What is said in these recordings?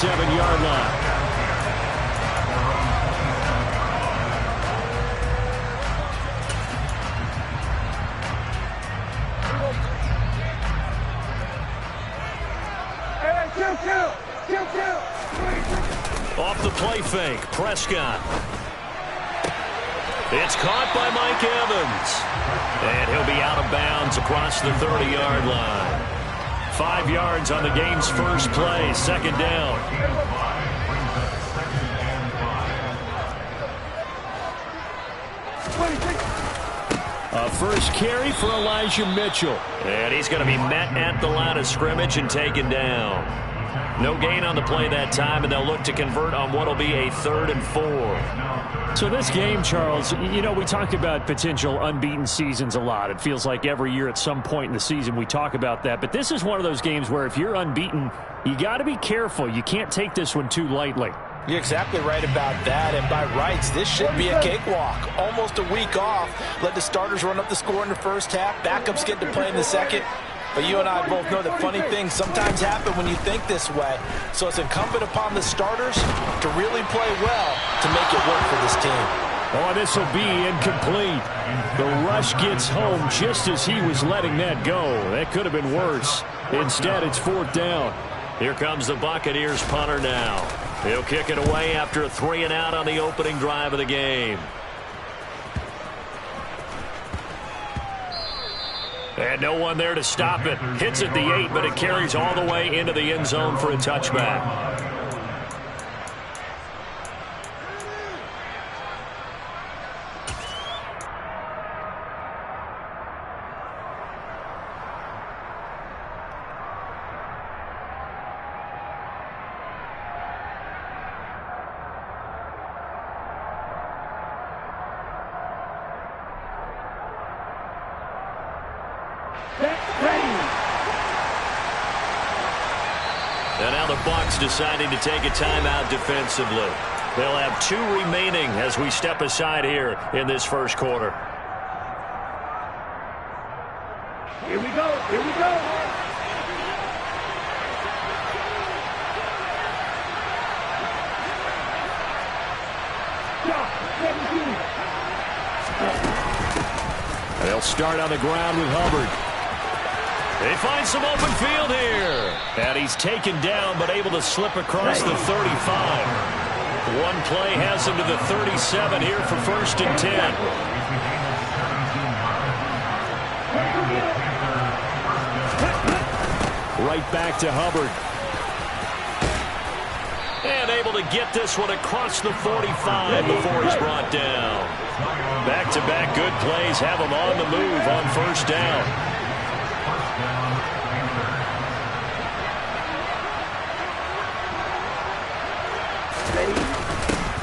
37-yard line. Off the play fake, Prescott. It's caught by Mike Evans. And he'll be out of bounds across the 30-yard line. 5 yards on the game's first play, second down. A first carry for Elijah Mitchell. And he's going to be met at the line of scrimmage and taken down. No gain on the play that time, and they'll look to convert on what will be a 3rd and 4. So this game, Charles, you know, we talk about potential unbeaten seasons a lot. It feels like every year at some point in the season we talk about that. But this is one of those games where if you're unbeaten, you got to be careful. You can't take this one too lightly. You're exactly right about that, and by rights, this should be a cakewalk. Almost a week off. Let the starters run up the score in the first half. Backups get to play in the second. But you and I both know that funny things sometimes happen when you think this way. So it's incumbent upon the starters to really play well to make it work for this team. Oh, this will be incomplete. The rush gets home just as he was letting that go. That could have been worse. Instead, it's 4th down. Here comes the Buccaneers punter now. He'll kick it away after a 3-and-out on the opening drive of the game. And no one there to stop it. Hits at the 8, but it carries all the way into the end zone for a touchback. And now the Bucs deciding to take a timeout defensively. They'll have 2 remaining as we step aside here in this first quarter. Here we go. Here we go. They'll start on the ground with Hubbard. They find some open field here. And he's taken down but able to slip across the 35. One play has him to the 37 here for 1st and 10. Right back to Hubbard. And able to get this one across the 45 before he's brought down. Back-to-back good plays have him on the move on 1st down.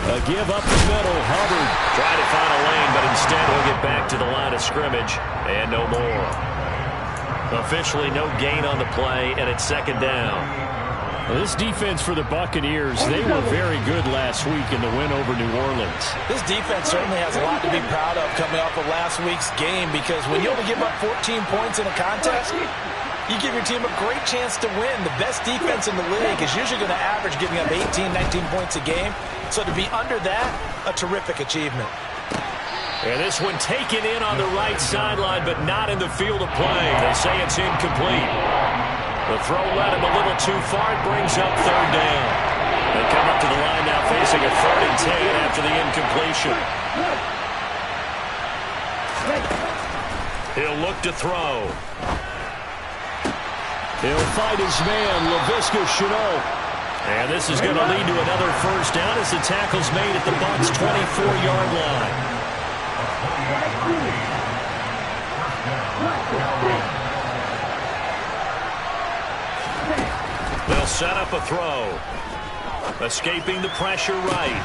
A give up the middle. Hubbard tried to find a lane, but instead he'll get back to the line of scrimmage. And no more. Officially no gain on the play, and it's 2nd down. Well, this defense for the Buccaneers, they were very good last week in the win over New Orleans. This defense certainly has a lot to be proud of coming off of last week's game, because when you only give up 14 points in a contest, you give your team a great chance to win. The best defense in the league is usually going to average giving up 18, 19 points a game. So to be under that, a terrific achievement. And this one taken in on the right sideline, but not in the field of play. They say it's incomplete. The throw led him a little too far. It brings up 3rd down. They come up to the line now facing a 3rd and 10 after the incompletion. He'll look to throw. He'll fight his man, Laviska Shenault. And this is going to lead to another 1st down as the tackle's made at the Bucs' 24-yard line. They'll set up a throw. Escaping the pressure right.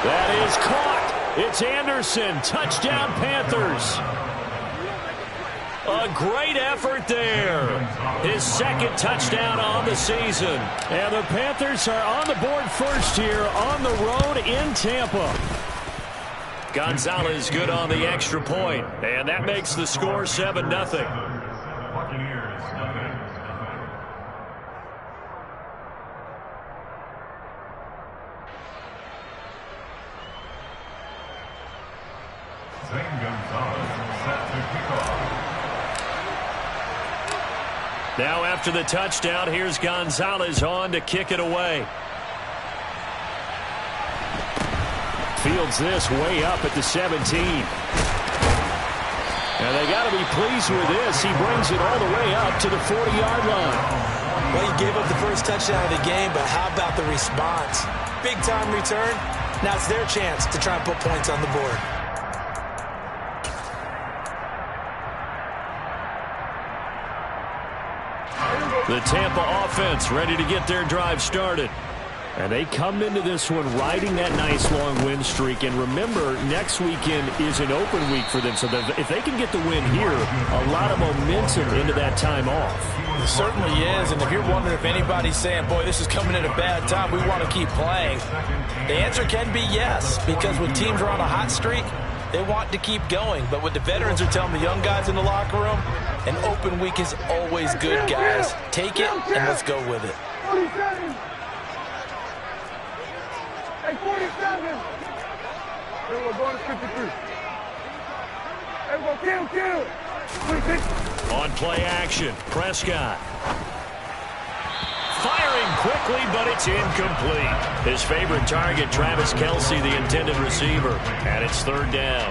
That is caught. It's Anderson. Touchdown, Panthers. A great effort there. His 2nd touchdown on the season. And the Panthers are on the board first here on the road in Tampa. Gonzalez good on the extra point. And that makes the score 7-0. Now after the touchdown, here's Gonzalez on to kick it away. Fields this way up at the 17. And they got to be pleased with this. He brings it all the way up to the 40-yard line. Well, he gave up the first touchdown of the game, but how about the response? Big-time return. Now it's their chance to try and put points on the board. The Tampa offense ready to get their drive started. And they come into this one riding that nice long win streak. And remember, next weekend is an open week for them. So if they can get the win here, a lot of momentum into that time off. It certainly is. And if you're wondering if anybody's saying, boy, this is coming at a bad time, we want to keep playing, the answer can be yes. Because when teams are on a hot streak, they want to keep going. But what the veterans are telling the young guys in the locker room, an open week is always good, guys. Take it and let's go with it. 47. Then we're going to 53. And we'll kill. 26. On play action, Prescott. Firing quickly, but it's incomplete. His favorite target, Travis Kelce, the intended receiver. And it's third down.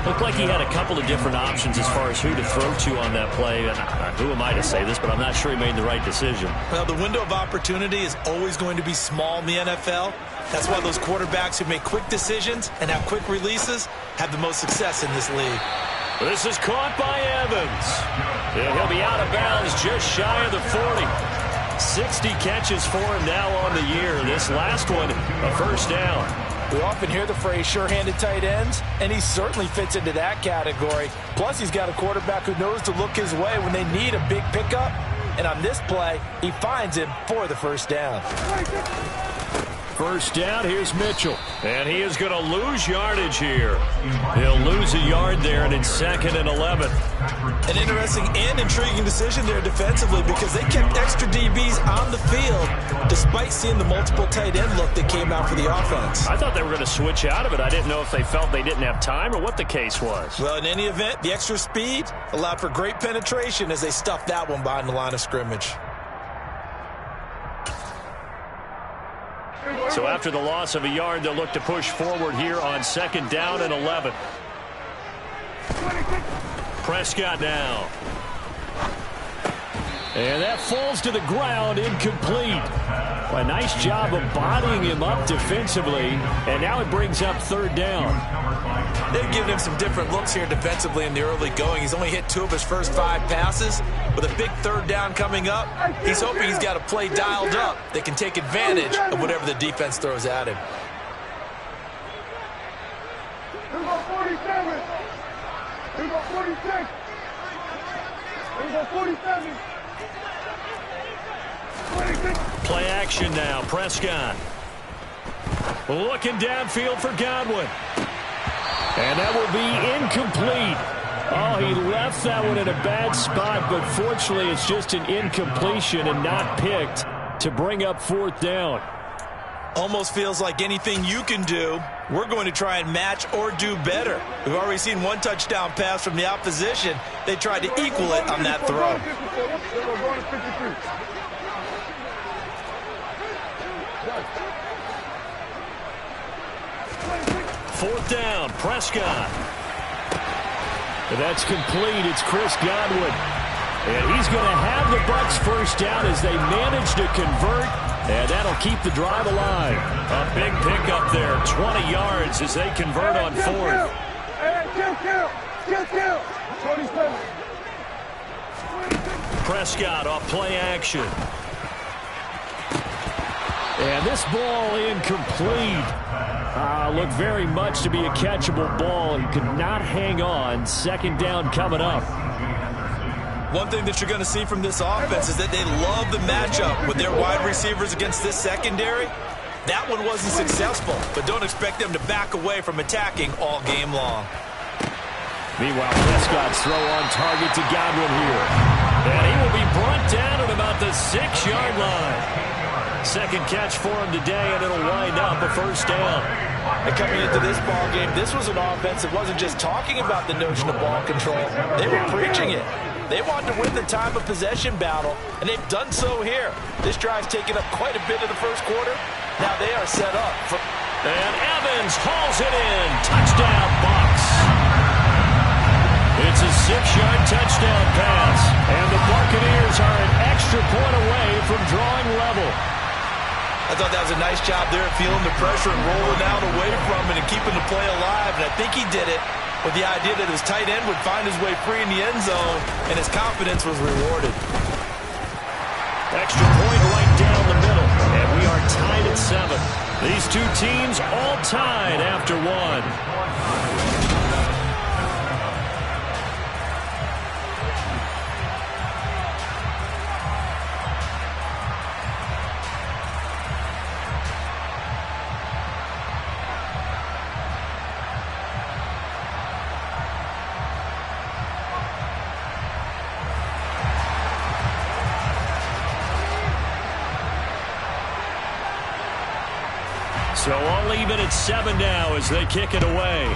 Looked like he had a couple of different options as far as who to throw to on that play. And who am I to say this, but I'm not sure he made the right decision. Well, the window of opportunity is always going to be small in the NFL. That's why those quarterbacks who make quick decisions and have quick releases have the most success in this league. This is caught by Evans. And he'll be out of bounds just shy of the 40. 60 catches for him now on the year. This last one, a first down. We often hear the phrase sure-handed tight ends, and he certainly fits into that category. Plus, he's got a quarterback who knows to look his way when they need a big pickup. And on this play, he finds him for the first down. First down, here's Mitchell. And he is going to lose yardage here. He'll lose a yard there, and it's 2nd and 11. An interesting and intriguing decision there defensively because they kept extra DBs on the field despite seeing the multiple tight end look that came out for the offense. I thought they were going to switch out of it. I didn't know if they felt they didn't have time or what the case was. Well, in any event, the extra speed allowed for great penetration as they stuffed that one behind the line of scrimmage. So after the loss of a yard, they'll look to push forward here on 2nd down and 11. Prescott now. And that falls to the ground, incomplete. A nice job of bodying him up defensively, and now it brings up 3rd down. They've given him some different looks here defensively in the early going. He's only hit 2 of his first 5 passes. With a big 3rd down coming up, he's hoping he's got a play dialed up that can take advantage of whatever the defense throws at him. Here we go 47. Here we go 46. Here we go 47. 26. Play action now, Prescott. Looking downfield for Godwin. And that will be incomplete. Oh, he left that one in a bad spot, but fortunately it's just an incompletion and not picked to bring up 4th down. Almost feels like anything you can do, we're going to try and match or do better. We've already seen 1 touchdown pass from the opposition. They tried to equal it on that throw. 4th down, Prescott. And that's complete. It's Chris Godwin. And he's going to have the Bucs first down as they manage to convert. And that'll keep the drive alive. A big pickup there, 20 yards as they convert on 4th. Prescott off play action. And this ball incomplete. Looked very much to be a catchable ball. He could not hang on. 2nd down coming up. One thing that you're going to see from this offense is that they love the matchup with their wide receivers against this secondary. That one wasn't successful, but don't expect them to back away from attacking all game long. Meanwhile, Prescott's throw on target to Godwin here. And he will be brought down at about the 6-yard line. Second catch for him today, and it'll wind up a first down. And coming into this ball game, this was an offense that wasn't just talking about the notion of ball control. They were preaching it. They wanted to win the time of possession battle, and they've done so here. This drive's taken up quite a bit of the first quarter. Now they are set up for... And Evans hauls it in. Touchdown, Bucs. It's a 6-yard touchdown pass. And the Buccaneers are an extra point away from drawing level. I thought that was a nice job there, feeling the pressure and rolling out away from it and keeping the play alive. And I think he did it with the idea that his tight end would find his way free in the end zone, and his confidence was rewarded. Extra point right down the middle, and we are tied at 7. These two teams all tied after one. So all even at 7 now as they kick it away.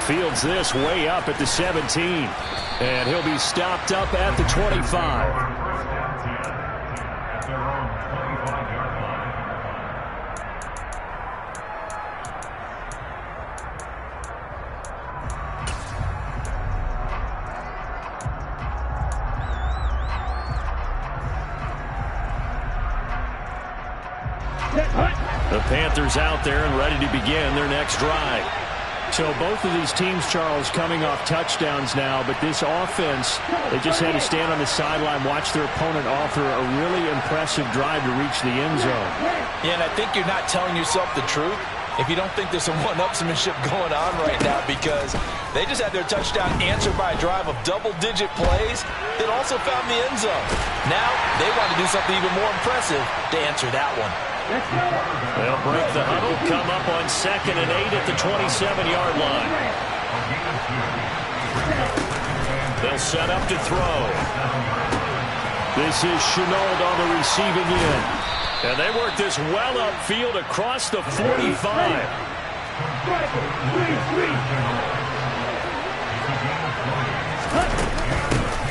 Fields this way up at the 17. And he'll be stopped up at the 25. The Panthers out there and ready to begin their next drive. So both of these teams, Charles, coming off touchdowns now, but this offense, they just had to stand on the sideline, watch their opponent offer a really impressive drive to reach the end zone. Yeah, and I think you're not telling yourself the truth if you don't think there's some one-upsmanship going on right now, because they just had their touchdown answered by a drive of double-digit plays that also found the end zone. Now they want to do something even more impressive to answer that one. They'll break the huddle, come up on 2nd and 8 at the 27-yard line. They'll set up to throw. This is Chenault on the receiving end. And they work this well upfield across the 45.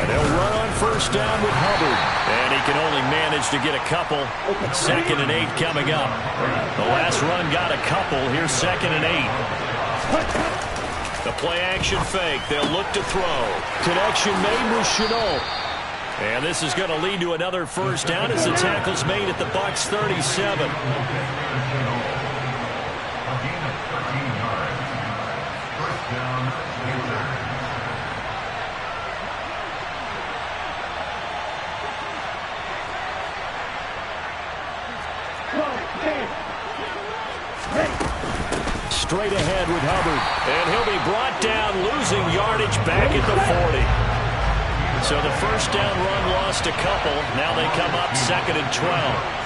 And they'll run on first down with Hubbard. And he can only manage to get a couple. 2nd and 8 coming up. The last run got a couple. Here's 2nd and 8. The play action fake. They'll look to throw. Connection made with Chenault. And this is going to lead to another first down as the tackle's made at the Bucs 37. Straight ahead with Hubbard. And he'll be brought down, losing yardage back at the 40. So the first down run lost a couple. Now they come up 2nd and 12.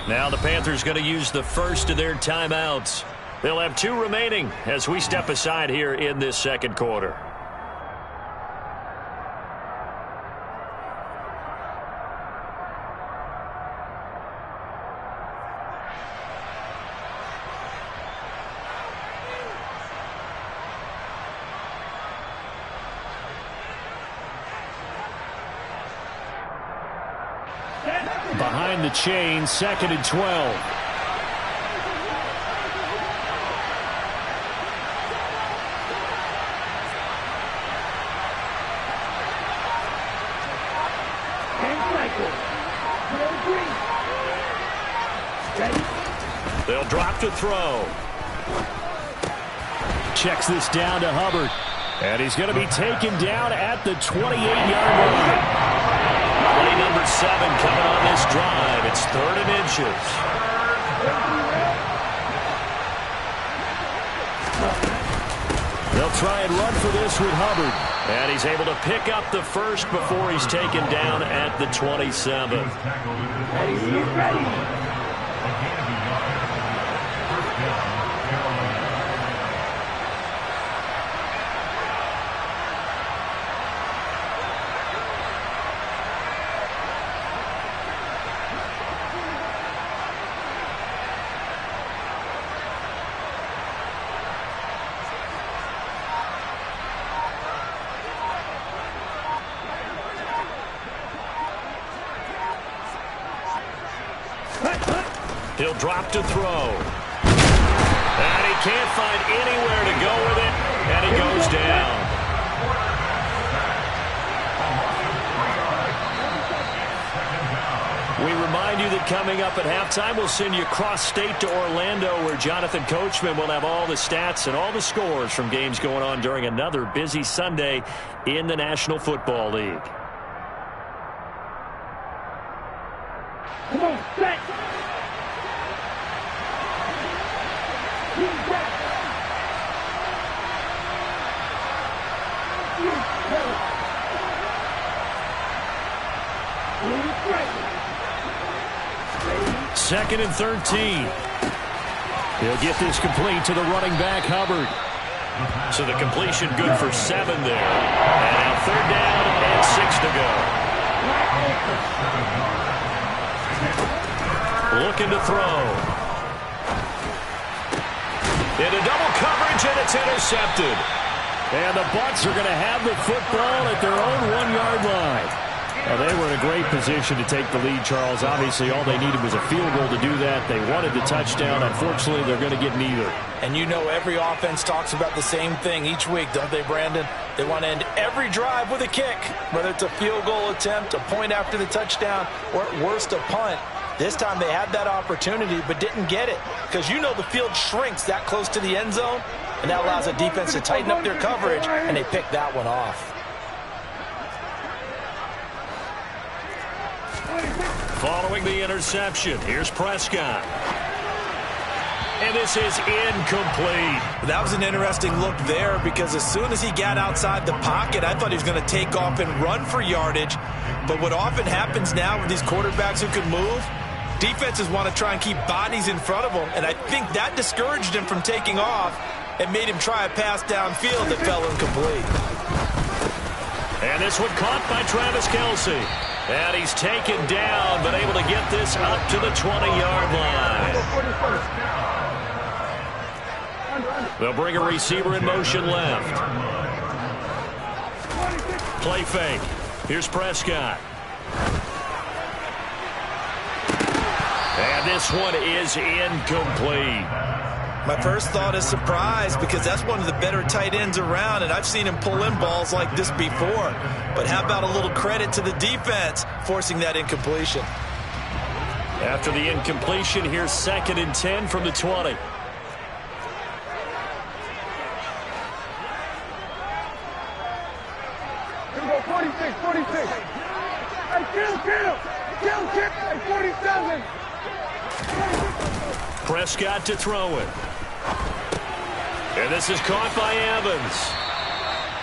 Now the Panthers going to use the first of their timeouts. They'll have 2 remaining as we step aside here in this second quarter. Behind the chain, 2nd and 12. They'll drop to throw. Checks this down to Hubbard. And he's going to be taken down at the 28-yard line. Play number 7 coming on this drive. It's 3rd and inches. They'll try and run for this with Hubbard. And he's able to pick up the first before he's taken down at the 27. Ready. He'll drop to throw. And he can't find anywhere to go with it. And he goes down. We remind you that coming up at halftime, we'll send you cross-state to Orlando, where Jonathan Coachman will have all the stats and all the scores from games going on during another busy Sunday in the National Football League. Come on, set. Second and 13. He'll get this complete to the running back, Hubbard. So the completion good for 7 there. And now 3rd down and 6 to go. Looking to throw. Into double coverage, and it's intercepted. And the Bucs are going to have the football at their own 1-yard line. Well, they were in a great position to take the lead, Charles. Obviously, all they needed was a field goal to do that. They wanted the touchdown. Unfortunately, they're going to get neither. And you know every offense talks about the same thing each week, don't they, Brandon? They want to end every drive with a kick, whether it's a field goal attempt, a point after the touchdown, or at worst, a punt. This time they had that opportunity but didn't get it, because you know the field shrinks that close to the end zone, and that allows the defense to tighten up their coverage, and they pick that one off. Following the interception, here's Prescott. And this is incomplete. That was an interesting look there, because as soon as he got outside the pocket, I thought he was going to take off and run for yardage. But what often happens now with these quarterbacks who can move, defenses want to try and keep bodies in front of them, and I think that discouraged him from taking off and made him try a pass downfield that fell incomplete. And this one caught by Travis Kelce. And he's taken down, but able to get this up to the 20-yard line. They'll bring a receiver in motion left. Play fake. Here's Prescott. And this one is incomplete. My first thought is surprise, because that's one of the better tight ends around, and I've seen him pull in balls like this before. But how about a little credit to the defense forcing that incompletion? After the incompletion, here's 2nd and 10 from the 20. Here we go, 46, 46. Hey, kill. Hey, 47. Prescott to throw it. And this is caught by Evans.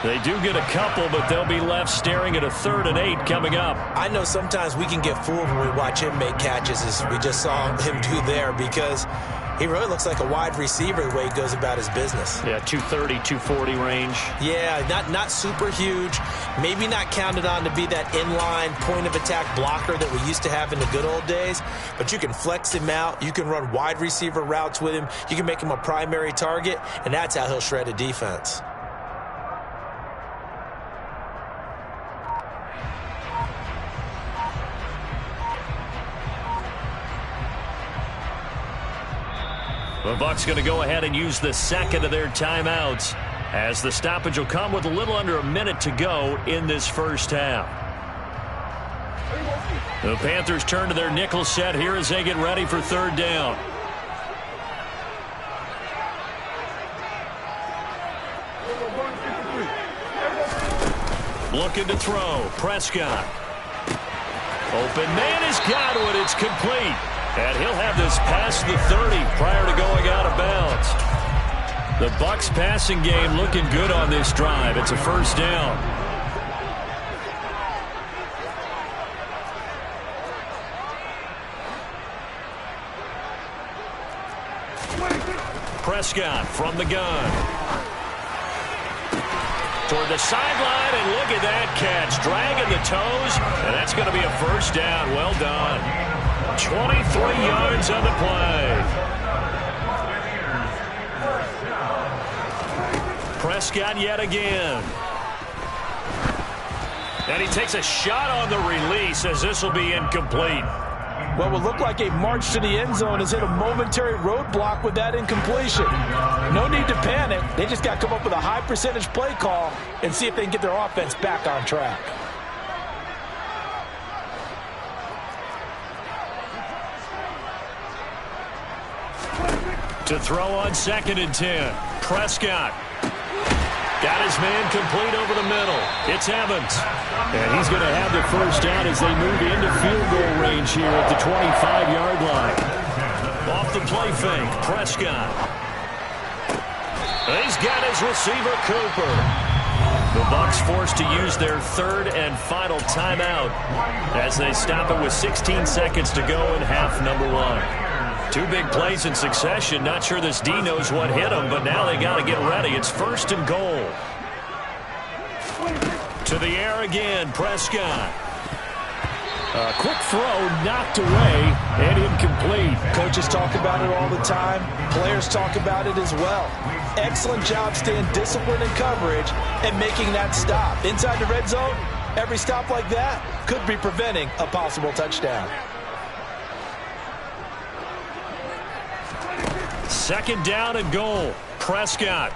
They do get a couple, but they'll be left staring at a 3rd and 8 coming up. I know sometimes we can get fooled when we watch him make catches, as we just saw him do there, because he really looks like a wide receiver the way he goes about his business. Yeah, 230, 240 range. Yeah, not super huge. Maybe not counted on to be that inline point-of-attack blocker that we used to have in the good old days. But you can flex him out. You can run wide receiver routes with him. You can make him a primary target, and that's how he'll shred a defense. The Bucs going to go ahead and use the 2nd of their timeouts, as the stoppage will come with a little under a minute to go in this first half. The Panthers turn to their nickel set here as they get ready for 3rd down. Looking to throw. Prescott. Open man is Godwin. It's complete. And he'll have this past the 30 prior to going out of bounds. The Bucs passing game looking good on this drive. It's a first down. Prescott from the gun. Toward the sideline, and look at that catch. Dragging the toes, and that's going to be a first down. Well done. 23 yards on the play. Prescott yet again. And he takes a shot on the release as this will be incomplete. What will look like a march to the end zone has hit a momentary roadblock with that incompletion. No need to panic. They just got to come up with a high percentage play call and see if they can get their offense back on track. To throw on 2nd and 10. Prescott. Got his man complete over the middle. It's Evans. And he's going to have the first down as they move into field goal range here at the 25-yard line. Off the play fake, Prescott. He's got his receiver, Cooper. The Bucs forced to use their 3rd and final timeout as they stop it with 16 seconds to go in half number 1. 2 big plays in succession. Not sure this D knows what hit him, but now they got to get ready. It's 1st and goal. To the air again, Prescott. A quick throw, knocked away, and incomplete. Coaches talk about it all the time. Players talk about it as well. Excellent job staying disciplined in coverage and making that stop. Inside the red zone, every stop like that could be preventing a possible touchdown. 2nd down and goal. Prescott.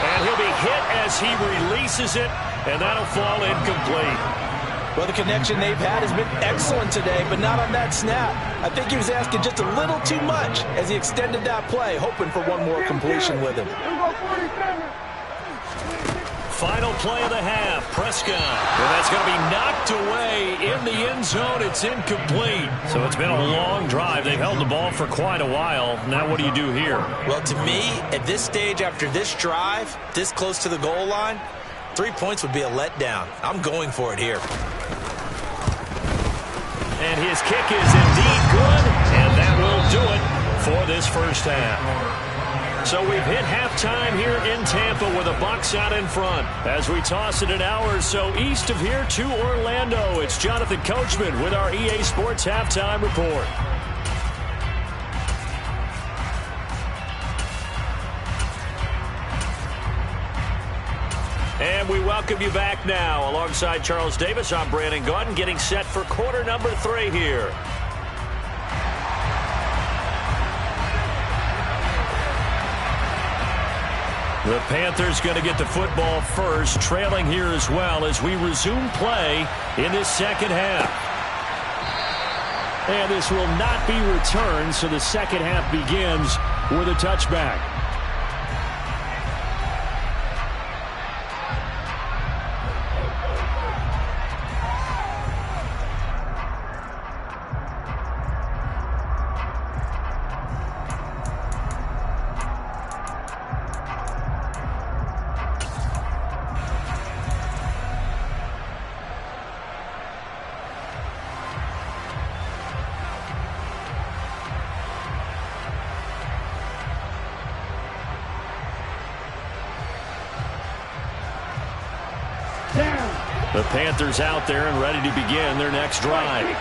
And he'll be hit as he releases it, and that'll fall incomplete. Well, the connection they've had has been excellent today, but not on that snap. I think he was asking just a little too much as he extended that play, hoping for one more completion with him. Final play of the half, Prescott. And that's going to be knocked away in the end zone. It's incomplete. So it's been a long drive. They've held the ball for quite a while. Now what do you do here? Well, to me, at this stage after this drive, this close to the goal line, 3 points would be a letdown. I'm going for it here. And his kick is indeed good, and that will do it for this first half. So we've hit halftime here in Tampa with the Bucs out in front. As we toss it an hour or so east of here to Orlando, it's Jonathan Coachman with our EA Sports Halftime Report. And we welcome you back now. Alongside Charles Davis, I'm Brandon Gaudin, getting set for quarter number 3 here. The Panthers going to get the football first, trailing here as well as we resume play in this second half. And this will not be returned, so the second half begins with a touchback. The Panthers out there and ready to begin their next drive.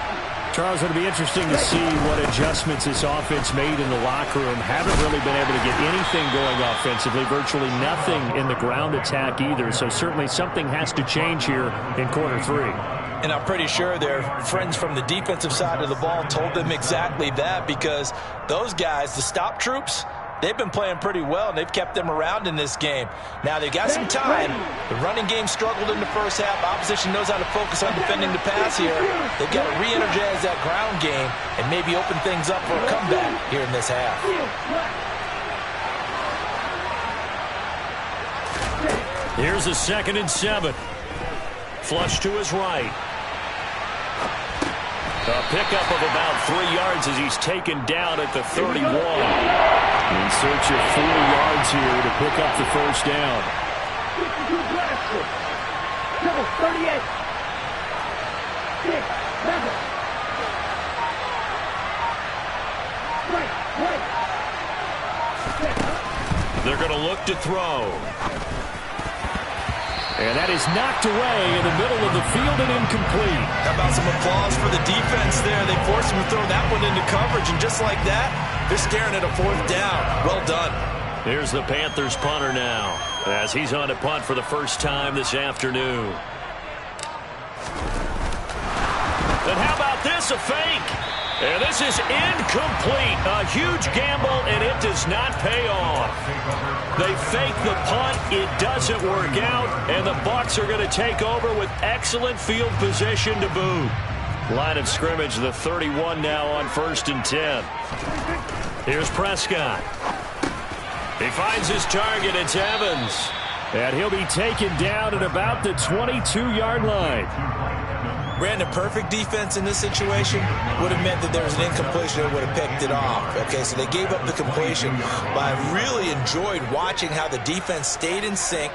Charles, it'll be interesting to see what adjustments this offense made in the locker room. Haven't really been able to get anything going offensively, virtually nothing in the ground attack either. So certainly something has to change here in quarter 3. And I'm pretty sure their friends from the defensive side of the ball told them exactly that, because those guys, the stop troops, they've been playing pretty well, and they've kept them around in this game. Now, they've got some time. The running game struggled in the first half. Opposition knows how to focus on defending the pass here. They've got to re-energize that ground game and maybe open things up for a comeback here in this half. Here's a 2nd and 7. Flush to his right. A pickup of about 3 yards as he's taken down at the 31. In search of 4 yards here to pick up the first down. 38. 6, 7. They're going to look to throw. And that is knocked away in the middle of the field and incomplete. How about some applause for the defense there? They forced him to throw that one into coverage, and just like that, they're staring at a 4th down. Well done. Here's the Panthers punter now, as he's on to punt for the first time this afternoon. And how about this, a fake? And this is incomplete. A huge gamble, and it does not pay off. They fake the punt. It doesn't work out, and the Bucs are going to take over with excellent field position to boot. Line of scrimmage, the 31 now on 1st and 10. Here's Prescott. He finds his target. It's Evans. And he'll be taken down at about the 22-yard line. Brandon, perfect defense in this situation would have meant that there was an incompletion that would have picked it off. Okay, so they gave up the completion, but I really enjoyed watching how the defense stayed in sync,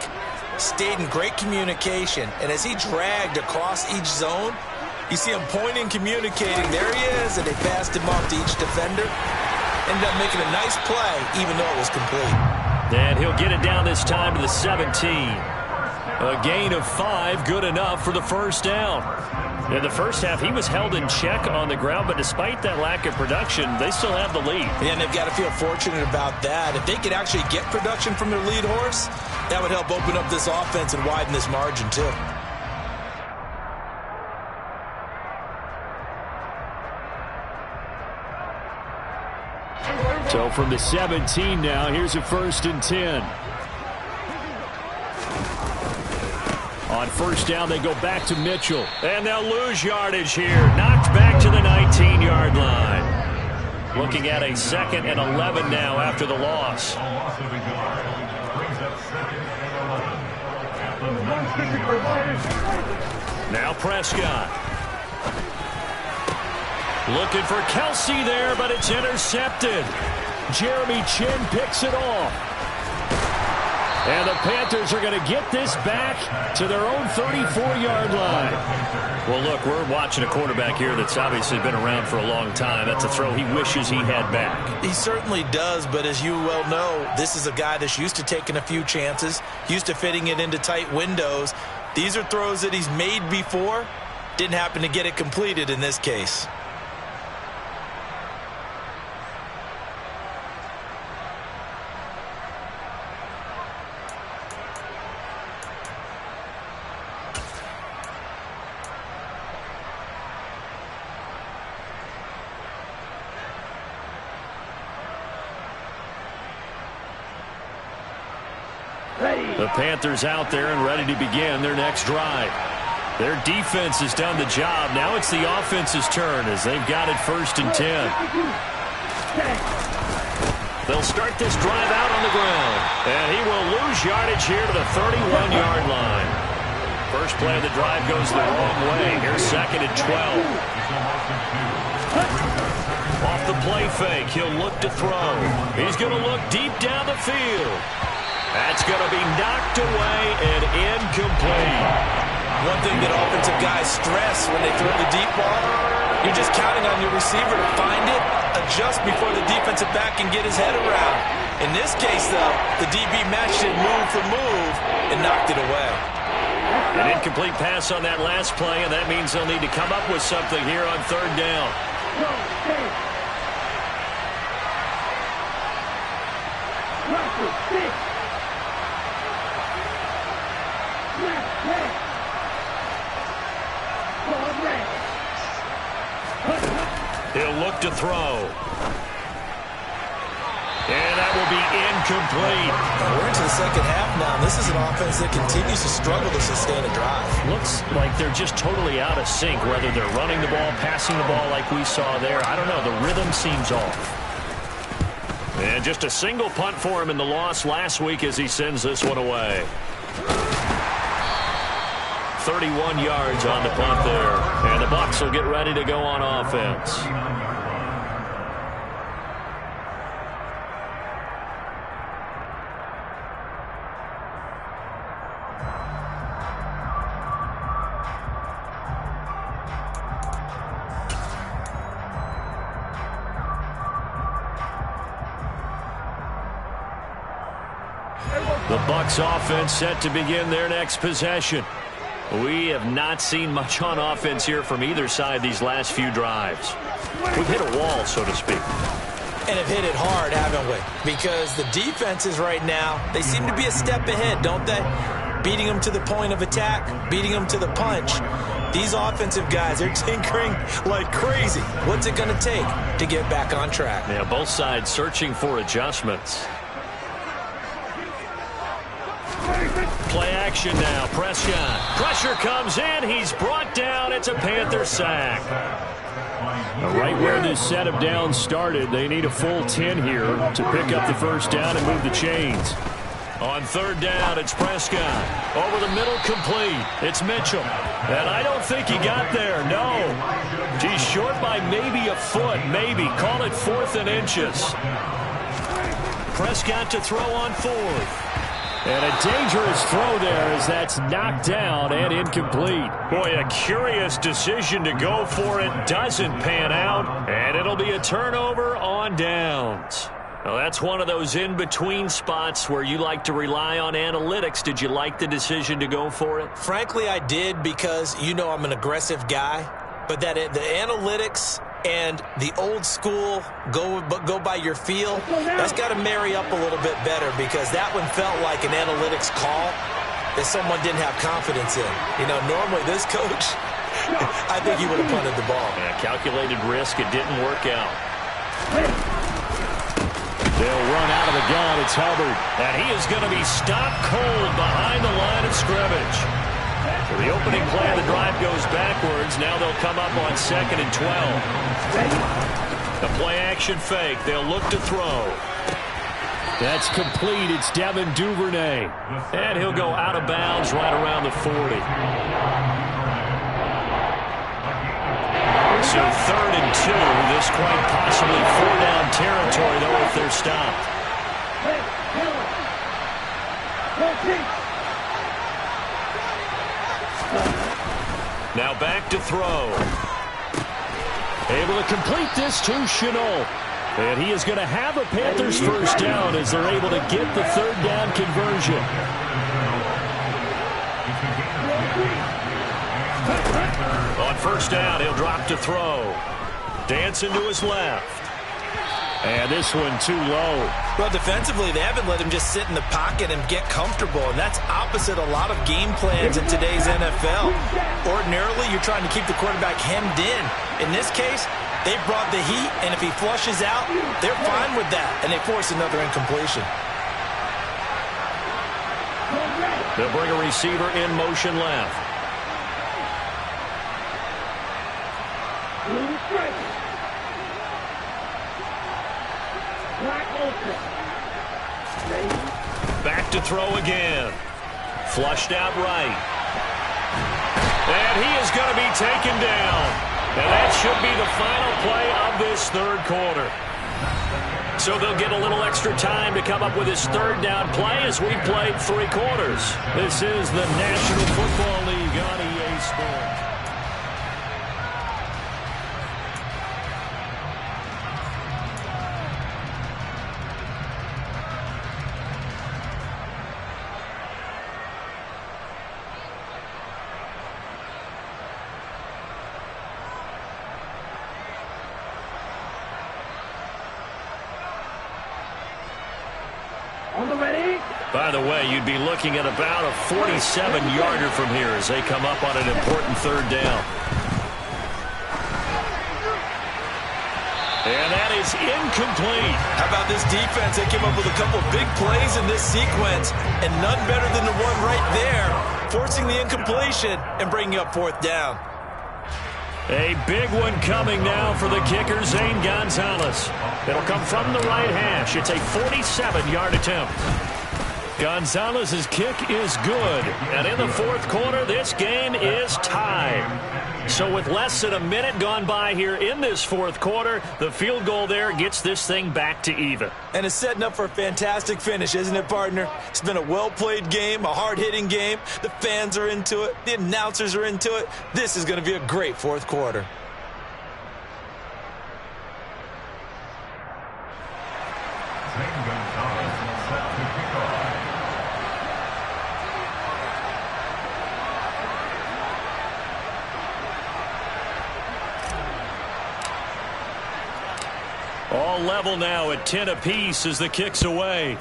stayed in great communication, and as he dragged across each zone, you see him pointing, communicating. There he is, and they passed him off to each defender. Ended up making a nice play, even though it was complete. And he'll get it down this time to the 17. A gain of 5, good enough for the first down. In the first half, he was held in check on the ground, but despite that lack of production, they still have the lead. Yeah, and they've got to feel fortunate about that. If they could actually get production from their lead horse, that would help open up this offense and widen this margin, too. So from the 17 now, here's a 1st and 10. On 1st down, they go back to Mitchell. And they'll lose yardage here. Knocked back to the 19-yard line. Looking at a 2nd and 11 now after the loss. Now Prescott. Looking for Kelsey there, but it's intercepted. Jeremy Chin picks it off. And the Panthers are going to get this back to their own 34-yard line. Well, look, we're watching a quarterback here that's obviously been around for a long time. That's a throw he wishes he had back. He certainly does, but as you well know, this is a guy that's used to taking a few chances, used to fitting it into tight windows. These are throws that he's made before. Didn't happen to get it completed in this case. The Panthers out there and ready to begin their next drive. Their defense has done the job. Now it's the offense's turn as they've got it 1st and 10. They'll start this drive out on the ground. And he will lose yardage here to the 31-yard line. First play of the drive goes the wrong way. Here's 2nd and 12. Off the play fake, he'll look to throw. He's going to look deep down the field. That's going to be knocked away and incomplete. One thing that offensive guys stress when they throw the deep ball, you're just counting on your receiver to find it, adjust before the defensive back can get his head around. In this case, though, the DB matched it move for move and knocked it away. An incomplete pass on that last play, and that means they'll need to come up with something here on 3rd down. He'll look to throw. And that will be incomplete. We're into the second half now. This is an offense that continues to struggle to sustain a drive. Looks like they're just totally out of sync, whether they're running the ball, passing the ball like we saw there. I don't know. The rhythm seems off. And just a single punt for him in the loss last week as he sends this one away. 31 yards on the punt there. And the Bucs will get ready to go on offense. The Bucs offense set to begin their next possession. We have not seen much on offense here from either side these last few drives. We've hit a wall, so to speak. And have hit it hard, haven't we? Because the defenses right now, they seem to be a step ahead, don't they? Beating them to the point of attack, beating them to the punch. These offensive guys, they're tinkering like crazy. What's it going to take to get back on track? Yeah, both sides searching for adjustments. Play action now. Prescott. Pressure comes in. He's brought down. It's a Panther sack. Right where this set of downs started, they need a full 10 here to pick up the first down and move the chains. On third down, it's Prescott. Over the middle, complete. It's Mitchell. And I don't think he got there. No. He's short by maybe a foot. Maybe. Call it 4th and inches. Prescott to throw on 4th. And a dangerous throw there as that's knocked down and incomplete. Boy, a curious decision to go for it. Doesn't pan out. And it'll be a turnover on downs. Now, that's one of those in-between spots where you like to rely on analytics. Did you like the decision to go for it? Frankly, I did because, you know, I'm an aggressive guy. But that the analytics and the old school go by your feel, that's got to marry up a little bit better because that one felt like an analytics call that someone didn't have confidence in. You know, normally this coach, I think he would have punted the ball. Yeah, calculated risk. It didn't work out. They'll run out of the gun. It's Hubbard. And he is going to be stopped cold behind the line of scrimmage. So the opening play of the drive goes backwards. Now they'll come up on 2nd and 12. The play action fake. They'll look to throw. That's complete. It's Devin Duvernay. And he'll go out of bounds right around the 40. So 3rd and 2. This quite possibly 4-down territory, though, if they're stopped. Now back to throw. Able to complete this to Chenault. And he is going to have a Panthers first down as they're able to get the 3rd down conversion. On first down, he'll drop to throw. Dancing to his left. And this one too low. Well, defensively, they haven't let him just sit in the pocket and get comfortable, and that's opposite a lot of game plans in today's NFL. Ordinarily, you're trying to keep the quarterback hemmed in. In this case, they brought the heat, and if he flushes out, they're fine with that, and they force another incompletion. They'll bring a receiver in motion left. Back to throw again. Flushed out right. And he is going to be taken down. And that should be the final play of this 3rd quarter. So they'll get a little extra time to come up with his 3rd down play as we've played 3 quarters. This is the National Football League on EA Sports. By the way, you'd be looking at about a 47-yarder from here as they come up on an important 3rd down. And that is incomplete. How about this defense? They came up with a couple big plays in this sequence, and none better than the one right there, forcing the incompletion and bringing up 4th down. A big one coming now for the kicker, Zane Gonzalez. It'll come from the right hash. It's a 47-yard attempt. Gonzalez's kick is good. And in the fourth quarter, this game is tied. So with less than a minute gone by here in this fourth quarter, the field goal there gets this thing back to even. And it's setting up for a fantastic finish, isn't it, partner? It's been a well-played game, a hard-hitting game. The fans are into it. The announcers are into it. This is going to be a great fourth quarter. All level now at 10 apiece as the kick's away.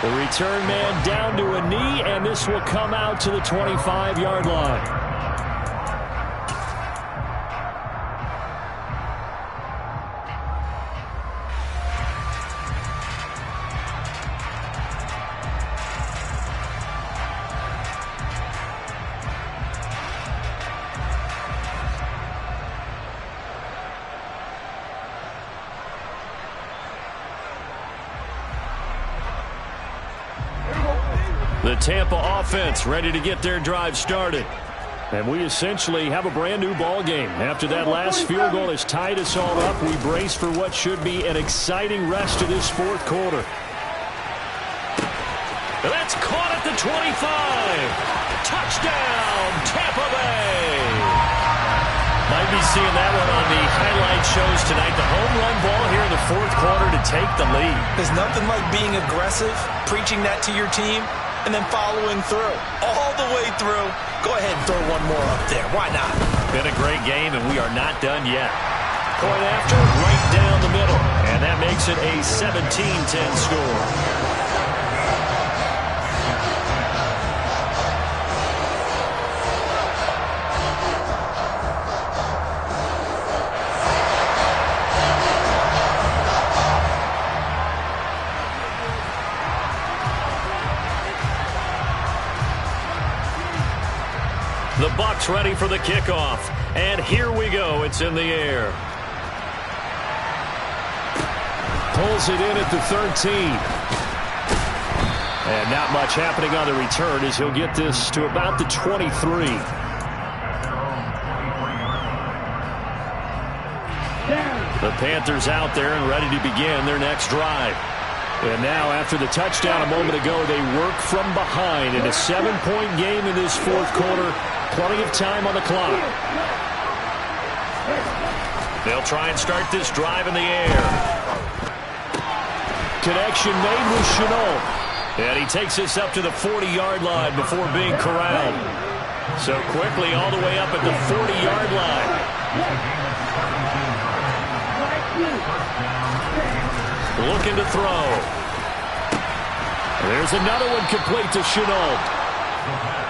The return man down to a knee, and this will come out to the 25-yard line. The Tampa offense ready to get their drive started. And we essentially have a brand new ball game. After that last field goal has tied us all up, we brace for what should be an exciting rest of this fourth quarter. That's caught at the 25. Touchdown, Tampa Bay. Might be seeing that one on the highlight shows tonight. The home run ball here in the fourth quarter to take the lead. There's nothing like being aggressive, preaching that to your team, and then following through. All the way through. Go ahead and throw one more up there. Why not? Been a great game, and we are not done yet. Point after, right down the middle. And that makes it a 17-10 score. The Bucs ready for the kickoff. And here we go. It's in the air. Pulls it in at the 13. And not much happening on the return as he'll get this to about the 23. The Panthers out there and ready to begin their next drive. And now, after the touchdown a moment ago, they work from behind in a 7-point game in this fourth quarter. Plenty of time on the clock. They'll try and start this drive in the air. Connection made with Chenault. And he takes this up to the 40-yard line before being corralled. So quickly all the way up at the 40-yard line. Looking to throw. There's another one complete to Chenault.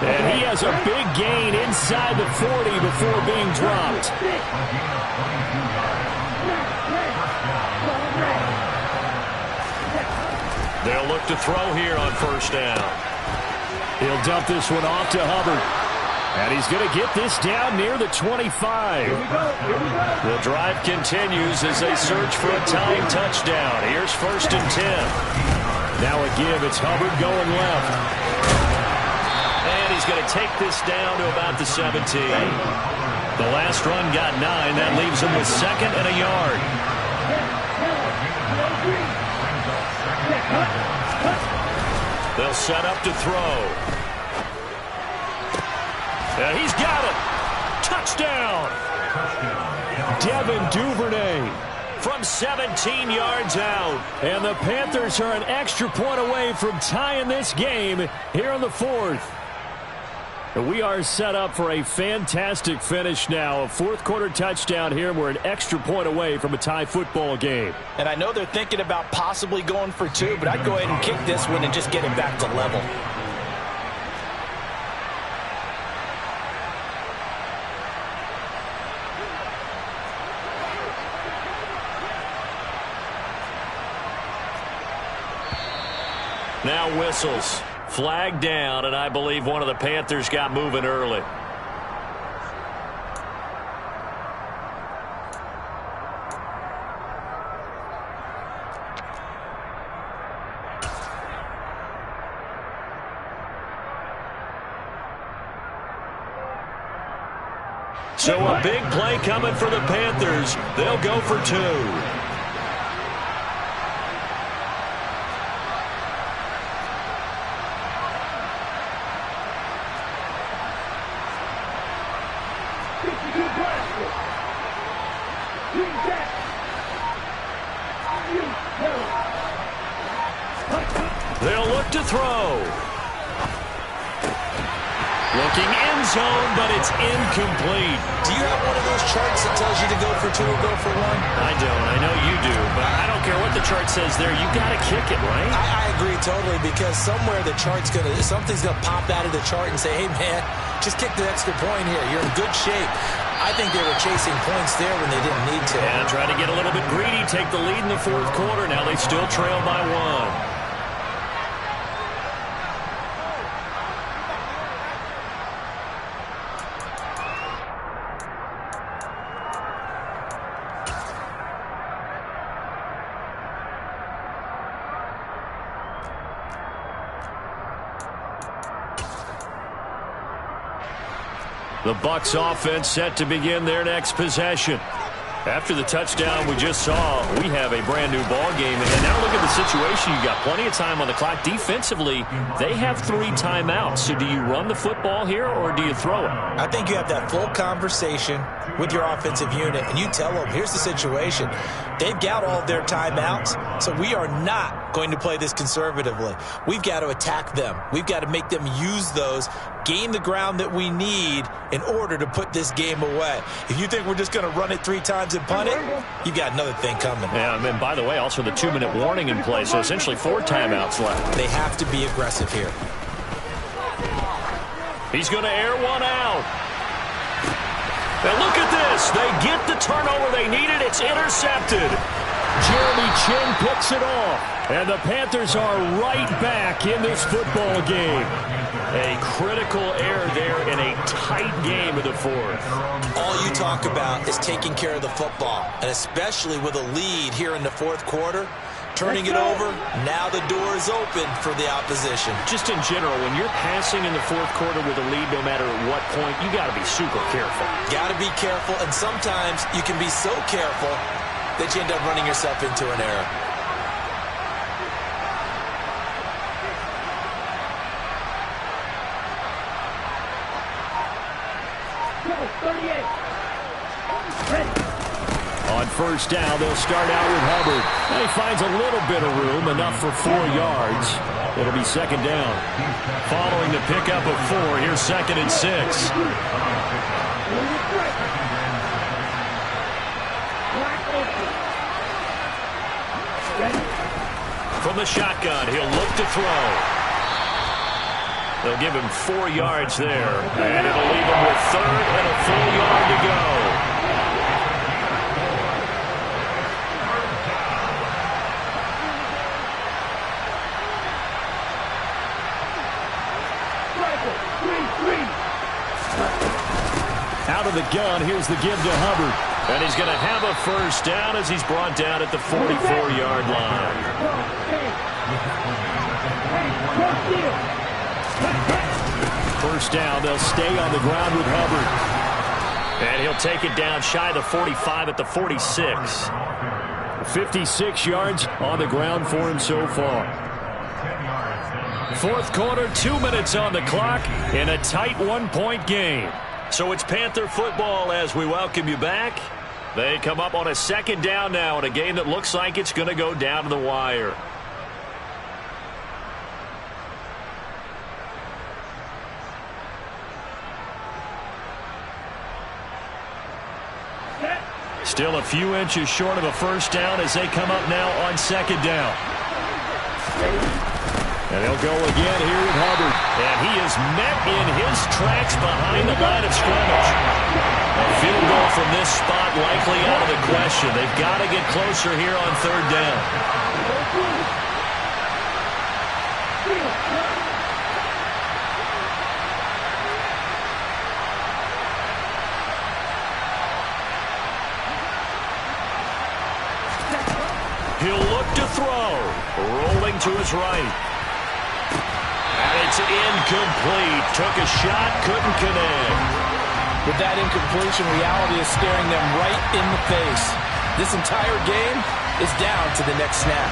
And he has a big gain inside the 40 before being dropped. They'll look to throw here on first down. He'll dump this one off to Hubbard. And he's going to get this down near the 25. The drive continues as they search for a tying touchdown. Here's first and 10. Now a give. It's Hubbard going left. And he's going to take this down to about the 17. The last run got 9. That leaves him with second and a yard. They'll set up to throw. And he's got it. Touchdown. Devin Duvernay from 17 yards out. And the Panthers are an extra point away from tying this game here in the fourth. We are set up for a fantastic finish now. A fourth quarter touchdown here. We're an extra point away from a tie football game. And I know they're thinking about possibly going for two, but I'd go ahead and kick this one and just get it back to level. Now whistles. Flag down, and I believe one of the Panthers got moving early. So a big play coming for the Panthers. They'll go for 2. They'll look to throw. Looking end zone, but it's incomplete. Do you have one of those charts that tells you to go for 2 or go for 1? I don't. I know you do, but I don't care what the chart says there. You got to kick it, right? I agree totally, because somewhere the chart's something's gonna pop out of the chart and say, hey man, just kick the extra point here. You're in good shape. I think they were chasing points there when they didn't need to. And try to get a little bit greedy, take the lead in the fourth quarter. Now they still trail by 1. The Bucs offense set to begin their next possession. After the touchdown we just saw, we have a brand new ball game. And now look at the situation. You've got plenty of time on the clock. Defensively, they have 3 timeouts. So do you run the football here or do you throw it? I think you have that full conversation with your offensive unit, and you tell them, here's the situation. They've got all their timeouts, so we are not going to play this conservatively. We've got to attack them. We've got to make them use those, gain the ground that we need in order to put this game away. If you think we're just going to run it 3 times and punt it, you got another thing coming. Yeah, and by the way, also the 2-minute warning in play, so essentially 4 timeouts left. They have to be aggressive here. He's going to air one out. And look at this. They get the turnover they needed. It's intercepted. Jeremy Chin picks it off. And the Panthers are right back in this football game. A critical error there in a tight game of the fourth. All you talk about is taking care of the football, and especially with a lead here in the fourth quarter. Turning it over, now the door is open for the opposition. Just in general, when you're passing in the fourth quarter with a lead, no matter at what point, you got to be super careful. Got to be careful, and sometimes you can be so careful that you end up running yourself into an error. On first down, they'll start out with Hubbard. And he finds a little bit of room, enough for 4 yards. It'll be second down. Following the pickup of 4, here's 2nd and 6. From the shotgun, he'll look to throw. They'll give him 4 yards there, and it'll leave him with 3rd and a full yard to go. Out of the gun, here's the give to Hubbard. And he's going to have a first down as he's brought down at the 44-yard line. First down, they'll stay on the ground with Hubbard. And he'll take it down shy of the 45 at the 46. 56 yards on the ground for him so far. Fourth quarter, 2 minutes on the clock in a tight 1-point game. So it's Panther football as we welcome you back. They come up on a second down now in a game that looks like it's going to go down to the wire. Still a few inches short of a first down as they come up now on second down. And they'll go again here with Hubbard. And he is met in his tracks behind the line of scrimmage. A field goal from this spot likely out of the question. They've got to get closer here on third down. He'll look to throw. Rolling to his right. And it's incomplete. Took a shot, couldn't connect. With that incompletion, reality is staring them right in the face. This entire game is down to the next snap.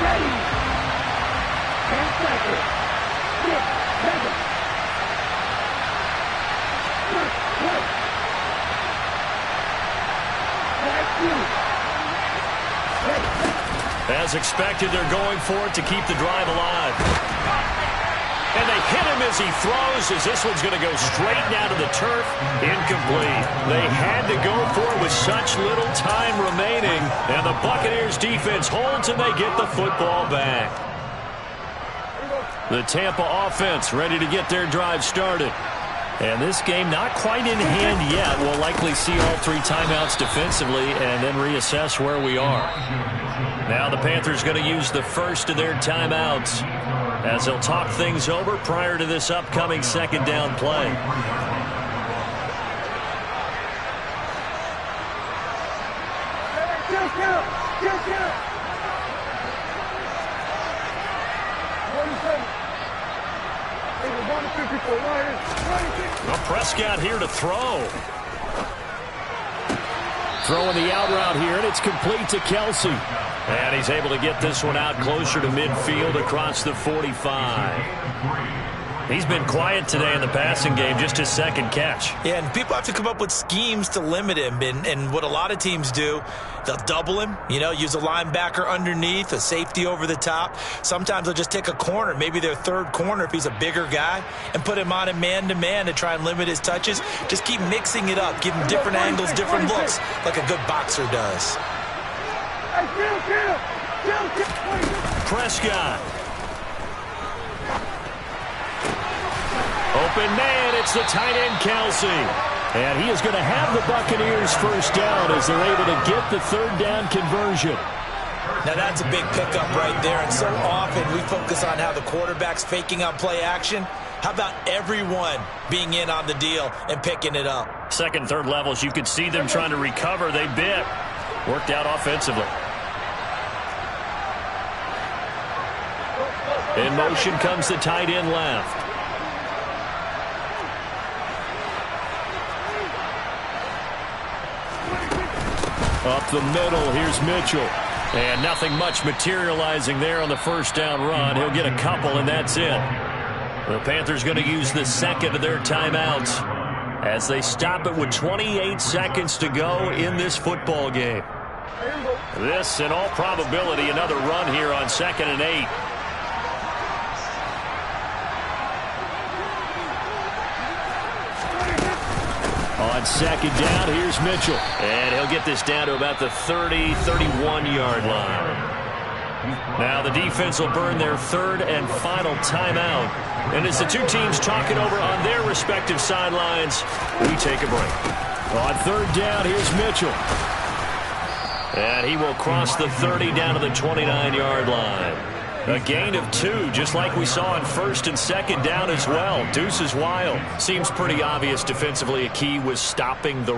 Ready. 10 seconds. 6, 7. As expected, they're going for it to keep the drive alive. And they hit him as he throws, as this one's going to go straight down to the turf. Incomplete. They had to go for it with such little time remaining. And the Buccaneers defense holds and they get the football back. The Tampa offense ready to get their drive started. And this game not quite in hand yet. We'll likely see all 3 timeouts defensively and then reassess where we are. Now the Panthers going to use the first of their timeouts as they'll talk things over prior to this upcoming second down play. Well, Prescott here to throw. Throwing the out route here, and it's complete to Kelsey. And he's able to get this one out closer to midfield across the 45. He's been quiet today in the passing game, just his second catch. Yeah, and people have to come up with schemes to limit him. And what a lot of teams do, they'll double him, use a linebacker underneath, a safety over the top. Sometimes they'll just take a corner, maybe their third corner if he's a bigger guy, and put him on a man-to-man to try and limit his touches. Just keep mixing it up, give him different angles, different looks, like a good boxer does. Prescott. Open man, it's the tight end Kelsey. And he is going to have the Buccaneers first down as they're able to get the third down conversion. Now that's a big pickup right there, and so often we focus on how the quarterback's faking out play action. How about everyone being in on the deal and picking it up? Second, third levels, you could see them trying to recover. They bit. Worked out offensively. In motion comes the tight end left. Up the middle, here's Mitchell. And nothing much materializing there on the first down run. He'll get a couple, and that's it. The Panthers going to use the second of their timeouts as they stop it with 28 seconds to go in this football game. This, in all probability, another run here on 2nd and 8. On second down, here's Mitchell. And he'll get this down to about the 30, 31-yard line. Now the defense will burn their third and final timeout. And as the two teams talk it over on their respective sidelines, we take a break. On third down, here's Mitchell. And he will cross the 30 down to the 29-yard line. A gain of 2, just like we saw on first and second down as well. Deuce is wild. Seems pretty obvious defensively. A key was stopping the